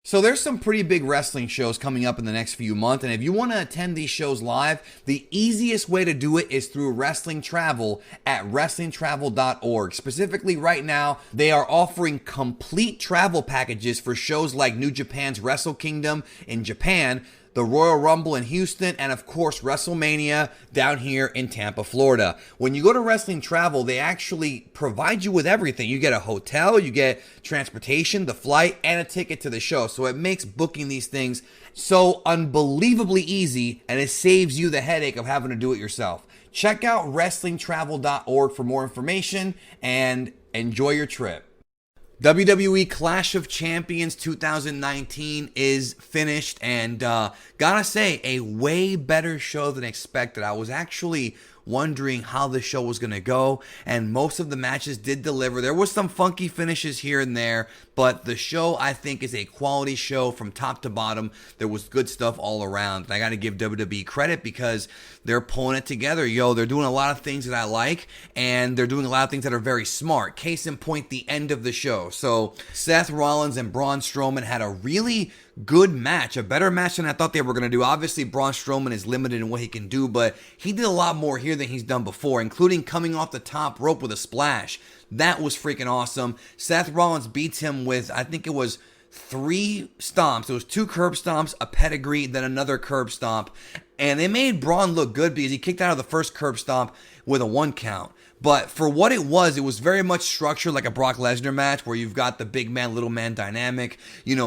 So there's some pretty big wrestling shows coming up in the next few months, and if you want to attend these shows live, the easiest way to do it is through Wrestling Travel at wrestlingtravel.org. Specifically right now, they are offering complete travel packages for shows like New Japan's Wrestle Kingdom in Japan, the Royal Rumble in Houston, and of course WrestleMania down here in Tampa, Florida. When you go to Wrestling Travel, they actually provide you with everything. You get a hotel, you get transportation, the flight, and a ticket to the show. So it makes booking these things so unbelievably easy, and it saves you the headache of having to do it yourself. Check out wrestlingtravel.org for more information and enjoy your trip. WWE Clash of Champions 2019 is finished, and gotta say, a way better show than expected. I was actually wondering how the show was going to go, and most of the matches did deliver. There was some funky finishes here and there, but the show, I think, is a quality show from top to bottom. There was good stuff all around, and I got to give WWE credit because they're pulling it together. They're doing a lot of things that I like, and they're doing a lot of things that are very smart. Case in point, the end of the show. So Seth Rollins and Braun Strowman had a really good match, a better match than I thought they were going to do. Obviously, Braun Strowman is limited in what he can do, but he did a lot more here than he's done before, including coming off the top rope with a splash. That was freaking awesome. Seth Rollins beats him with, I think it was 3 stomps. It was 2 curb stomps, a pedigree, then another curb stomp. And they made Braun look good because he kicked out of the first curb stomp with a 1 count. But for what it was very much structured like a Brock Lesnar match where you've got the big man, little man dynamic,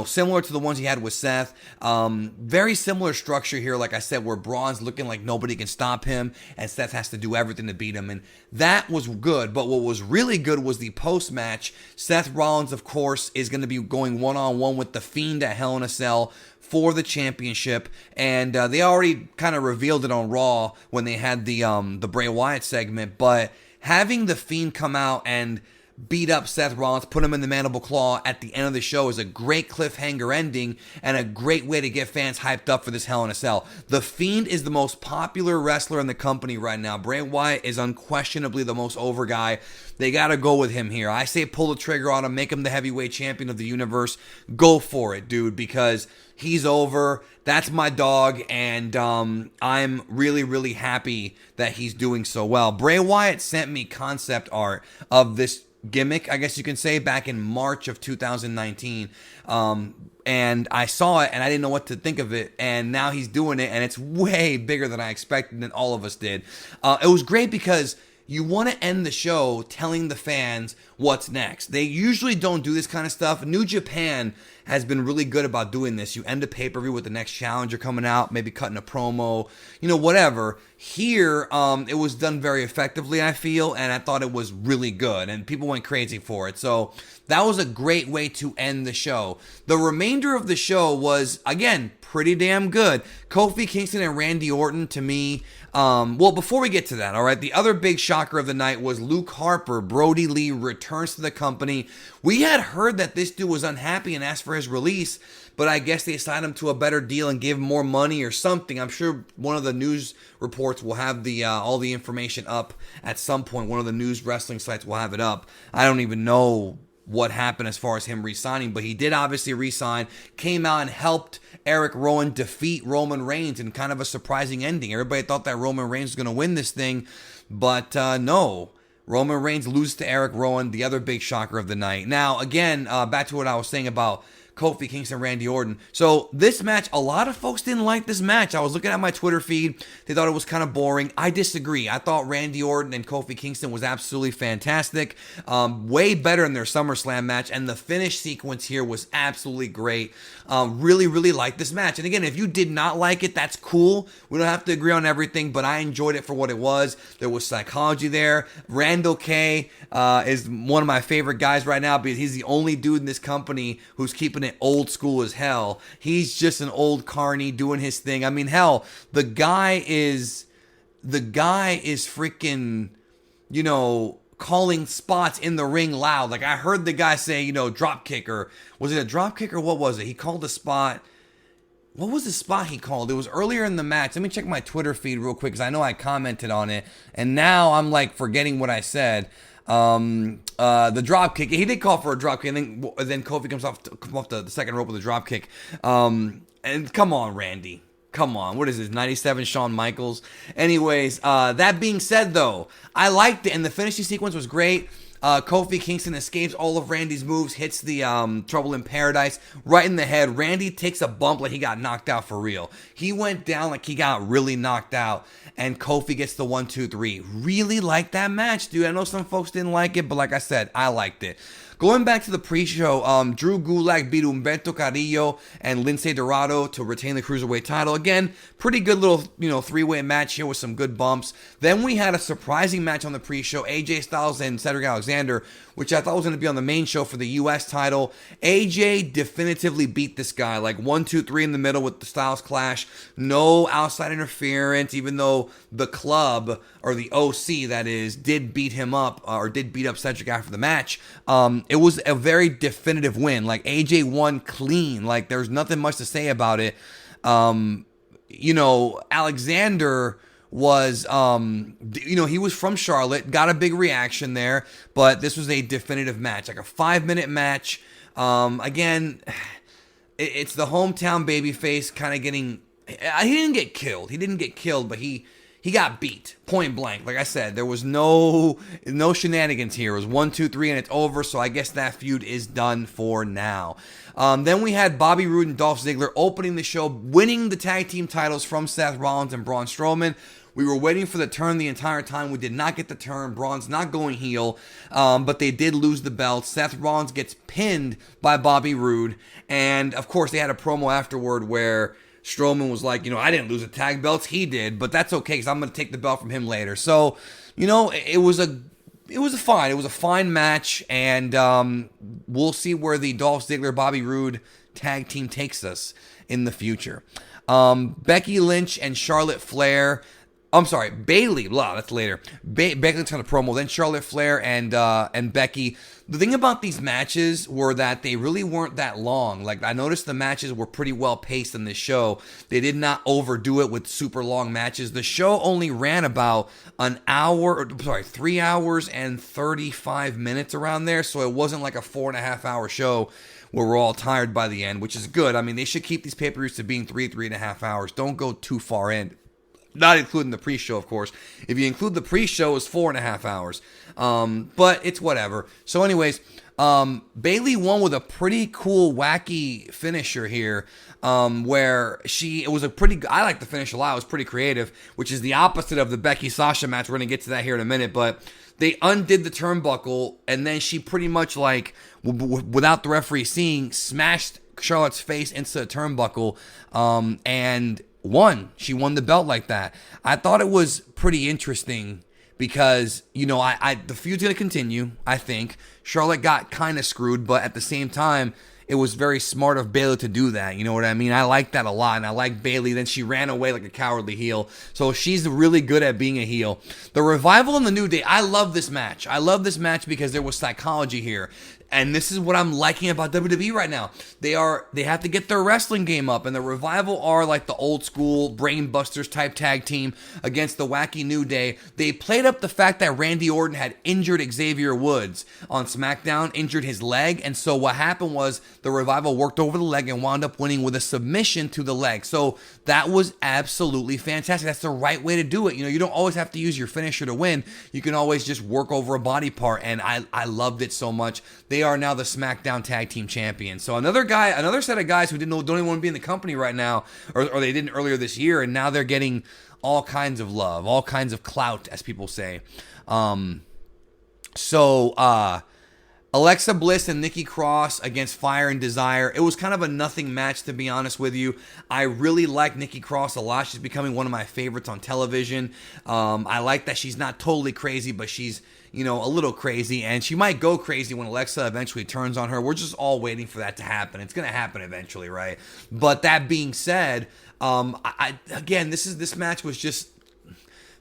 similar to the ones he had with Seth. Very similar structure here, like I said, where Braun's looking like nobody can stop him and Seth has to do everything to beat him. And that was good. But what was really good was the post-match. Seth Rollins, of course, is going to be going one-on-one with The Fiend at Hell in a Cell for the championship, and they already kind of revealed it on Raw when they had the Bray Wyatt segment, but having The Fiend come out and beat up Seth Rollins, put him in the mandible claw at the end of the show is a great cliffhanger ending and a great way to get fans hyped up for this Hell in a Cell. The Fiend is the most popular wrestler in the company right now. Bray Wyatt is unquestionably the most over guy. They got to go with him here. I say pull the trigger on him, make him the heavyweight champion of the universe. Go for it, dude, because he's over. That's my dog, and I'm really, really happy that he's doing so well. Bray Wyatt sent me concept art of this gimmick, I guess you can say, back in March of 2019. And I saw it, and I didn't know what to think of it, and now he's doing it, and it's way bigger than I expected, than all of us did. It was great because you want to end the show telling the fans what's next. They usually don't do this kind of stuff. New Japan has been really good about doing this. You end a pay-per-view with the next challenger coming out, maybe cutting a promo, whatever. Here, it was done very effectively, I feel, and I thought it was really good, and people went crazy for it. So that was a great way to end the show. The remainder of the show was, again, pretty damn good. Kofi Kingston and Randy Orton, to me, before we get to that, all right, the other big shocker of the night was Luke Harper. Brody Lee returns to the company. We had heard that this dude was unhappy and asked for his release, but I guess they signed him to a better deal and gave him more money or something. I'm sure one of the news reports will have the all the information up at some point. One of the news wrestling sites will have it up. I don't even know what happened as far as him re-signing, but he did obviously re-sign, came out and helped Eric Rowan defeat Roman Reigns in kind of a surprising ending. Everybody thought that Roman Reigns was going to win this thing, but no. Roman Reigns loses to Eric Rowan, the other big shocker of the night. Now, again, back to what I was saying about Kofi Kingston, Randy Orton. So this match, a lot of folks didn't like this match. I was looking at my Twitter feed. They thought it was kind of boring. I disagree. I thought Randy Orton and Kofi Kingston was absolutely fantastic. Way better in their SummerSlam match. And the finish sequence here was absolutely great. Really, really liked this match. And again, if you did not like it, that's cool. We don't have to agree on everything, but I enjoyed it for what it was. There was psychology there. Randall K is one of my favorite guys right now because he's the only dude in this company who's keeping it old school as hell. He's just an old carny doing his thing. I mean, hell, the guy is freaking, calling spots in the ring loud. Like I heard the guy say, drop kick, or was it a drop kick or what was it? He called a spot. What was the spot he called? It was earlier in the match. Let me check my Twitter feed real quick because I know I commented on it. And now I'm like forgetting what I said. The drop kick. He did call for a drop kick, and then Kofi comes off the second rope with a drop kick. And come on, Randy. Come on, what is this, 97 Shawn Michaels? Anyways, that being said, though, I liked it, and the finishing sequence was great. Kofi Kingston escapes all of Randy's moves, hits the Trouble in Paradise right in the head. Randy takes a bump like he got knocked out for real. He went down like he got really knocked out, and Kofi gets the 1, 2, 3. Really liked that match, dude. I know some folks didn't like it, but like I said, I liked it. Going back to the pre-show, Drew Gulak beat Humberto Carrillo and Lince Dorado to retain the Cruiserweight title. Again, pretty good little, three-way match here with some good bumps. Then we had a surprising match on the pre-show, AJ Styles and Cedric Alexander, which I thought was going to be on the main show for the U.S. title. AJ definitively beat this guy, like 1, 2, 3 in the middle with the Styles Clash. No outside interference, even though the club, or the OC that is, did beat him up, or did beat up Cedric after the match. It was a very definitive win. Like, AJ won clean. Like, there's nothing much to say about it. Alexander was, he was from Charlotte, got a big reaction there, but this was a definitive match, like a 5-minute match. Again, it's the hometown babyface kind of getting, he didn't get killed, but he got beat, point blank. Like I said, there was no shenanigans here. It was 1, 2, 3, and it's over, so I guess that feud is done for now. Then we had Bobby Roode and Dolph Ziggler opening the show, winning the tag team titles from Seth Rollins and Braun Strowman. We were waiting for the turn the entire time. We did not get the turn. Braun's not going heel, but they did lose the belt. Seth Rollins gets pinned by Bobby Roode, and of course they had a promo afterward where Strowman was like, I didn't lose the tag belts, he did, but that's okay because I'm going to take the belt from him later. So, it was a fine match, and we'll see where the Dolph Ziggler Bobby Roode tag team takes us in the future. Becky Lynch and Charlotte Flair. I'm sorry, Bayley. That's later. Becky Lynch on a promo. Then Charlotte Flair and Becky. The thing about these matches were that they really weren't that long. Like, I noticed the matches were pretty well paced in this show. They did not overdo it with super long matches. The show only ran about 3 hours and 35 minutes around there. So it wasn't like a 4.5-hour show where we're all tired by the end, which is good. I mean, they should keep these pay-per-views to being 3.5 hours. Don't go too far in. Not including the pre-show, of course. If you include the pre-show, it's 4.5 hours. But it's whatever. So anyways, Bayley won with a pretty cool, wacky finisher here, where I like the finish a lot. It was pretty creative, which is the opposite of the Becky-Sasha match. We're going to get to that here in a minute, but they undid the turnbuckle, and then she pretty much, like, without the referee seeing, smashed Charlotte's face into the turnbuckle, and won. She won the belt like that. I thought it was pretty interesting because, the feud's going to continue, I think. Charlotte got kind of screwed, but at the same time, it was very smart of Bayley to do that. You know what I mean? I like that a lot, and I like Bayley. Then she ran away like a cowardly heel. So she's really good at being a heel. The Revival and the New Day, I love this match. I love this match because there was psychology here. And this is what I'm liking about WWE right now. They have to get their wrestling game up, and the Revival are like the old school brain busters type tag team against the wacky New Day. They played up the fact that Randy Orton had injured Xavier Woods on SmackDown, injured his leg, and so what happened was the Revival worked over the leg and wound up winning with a submission to the leg. So that was absolutely fantastic. That's the right way to do it. You don't always have to use your finisher to win. You can always just work over a body part, and I loved it so much. They are now the SmackDown Tag Team Champions. So another set of guys who don't even want to be in the company right now, or they didn't earlier this year, and now they're getting all kinds of love, all kinds of clout, as people say. Alexa Bliss and Nicki Cross against Fire and Desire. It was kind of a nothing match, to be honest with you. I really like Nicki Cross a lot. She's becoming one of my favorites on television. I like that she's not totally crazy, but she's a little crazy, and she might go crazy when Alexa eventually turns on her. We're just all waiting for that to happen. It's going to happen eventually, right? But that being said, this match was just,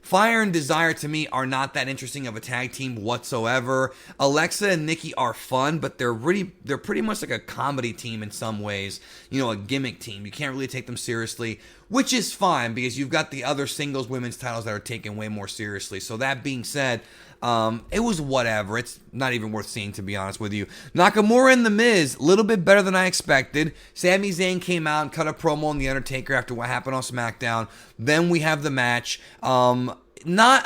Fire and Desire to me are not that interesting of a tag team whatsoever. Alexa and Nicki are fun, but they're pretty much like a comedy team in some ways. A gimmick team. You can't really take them seriously, which is fine because you've got the other singles women's titles that are taken way more seriously. So that being said, It was whatever. It's not even worth seeing, to be honest with you. Nakamura and The Miz, a little bit better than I expected. Sami Zayn came out and cut a promo on The Undertaker after what happened on SmackDown. Then we have the match. Not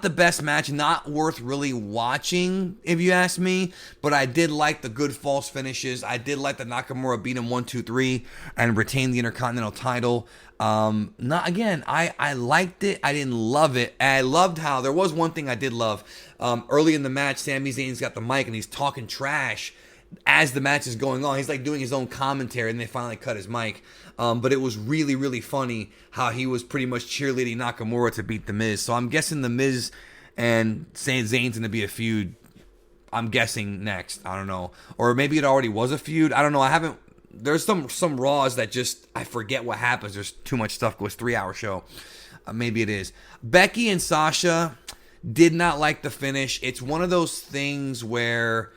the best match, not worth really watching, if you ask me. But I did like the good false finishes. I did like the Nakamura beat him 1, 2, 3 and retain the Intercontinental title. I liked it. I didn't love it. And I loved how there was one thing I did love. Early in the match, Sami Zayn's got the mic and he's talking trash as the match is going on. He's like doing his own commentary, and they finally cut his mic. But it was really, really funny how he was pretty much cheerleading Nakamura to beat The Miz. So I'm guessing The Miz and Zayn's going to be a feud. I'm guessing next. I don't know. Or maybe it already was a feud. I don't know. There's some Raws that just, I forget what happens. There's too much stuff. It was a 3-hour show. Maybe it is. Becky and Sasha, did not like the finish. It's one of those things where,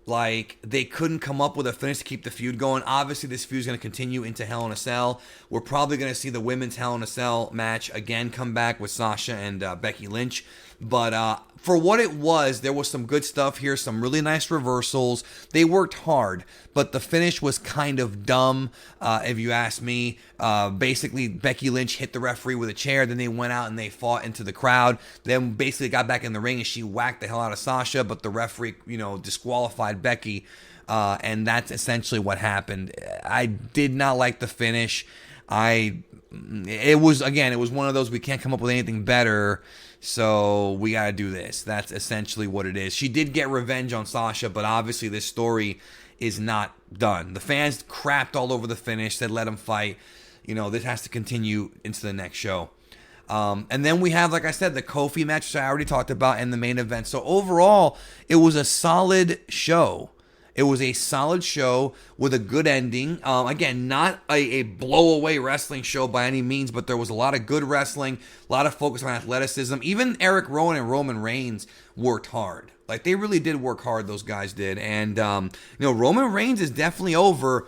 like, they couldn't come up with a finish to keep the feud going. Obviously, this feud is going to continue into Hell in a Cell. We're probably going to see the women's Hell in a Cell match again come back with Sasha and Becky Lynch. But for what it was, there was some good stuff here, some really nice reversals. They worked hard, but the finish was kind of dumb, if you ask me. Basically, Becky Lynch hit the referee with a chair, then they went out and they fought into the crowd. Then basically got back in the ring and she whacked the hell out of Sasha, but the referee, disqualified Becky, and that's essentially what happened. I did not like the finish. It was one of those, we can't come up with anything better, so we got to do this. That's essentially what it is. She did get revenge on Sasha, but obviously this story is not done. The fans crapped all over the finish, said let him fight. This has to continue into the next show. And then we have, like I said, the Kofi match, which I already talked about, and the main event. So overall, it was a solid show. It was a solid show with a good ending. Again, not a blow-away wrestling show by any means, but there was a lot of good wrestling, a lot of focus on athleticism. Even Eric Rowan and Roman Reigns worked hard. Like, they really did work hard, those guys did. And, Roman Reigns is definitely over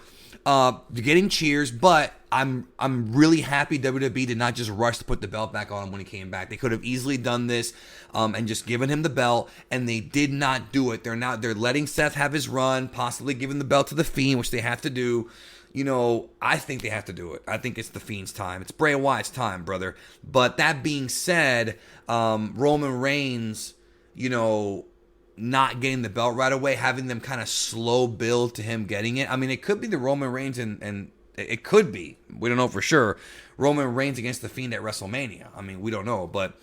getting cheers, but I'm really happy WWE did not just rush to put the belt back on him when he came back. They could have easily done this and just given him the belt, and they did not do it. They're letting Seth have his run, possibly giving the belt to the Fiend, which they have to do. I think they have to do it. I think it's the Fiend's time. It's Bray Wyatt's time, brother. But that being said, Roman Reigns, not getting the belt right away, having them kind of slow build to him getting it. I mean, it could be the Roman Reigns and it could be, we don't know for sure, Roman Reigns against the Fiend at WrestleMania. I mean, we don't know, but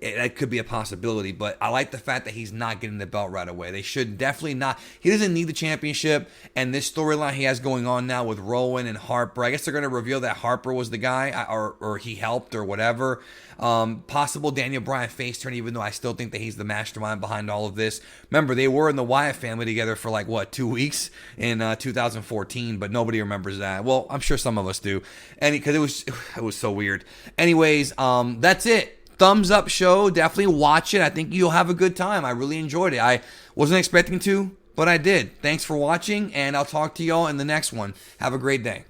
it could be a possibility. But I like the fact that he's not getting the belt right away. They should definitely not. He doesn't need the championship. And this storyline he has going on now with Rowan and Harper, I guess they're going to reveal that Harper was the guy, or he helped, or whatever. Possible Daniel Bryan face turn, even though I still think that he's the mastermind behind all of this. Remember, they were in the Wyatt family together for 2 weeks in 2014, but nobody remembers that. Well, I'm sure some of us do, and because it was so weird. Anyways, that's it. Thumbs up show. Definitely watch it. I think you'll have a good time. I really enjoyed it. I wasn't expecting to, but I did. Thanks for watching, and I'll talk to y'all in the next one. Have a great day.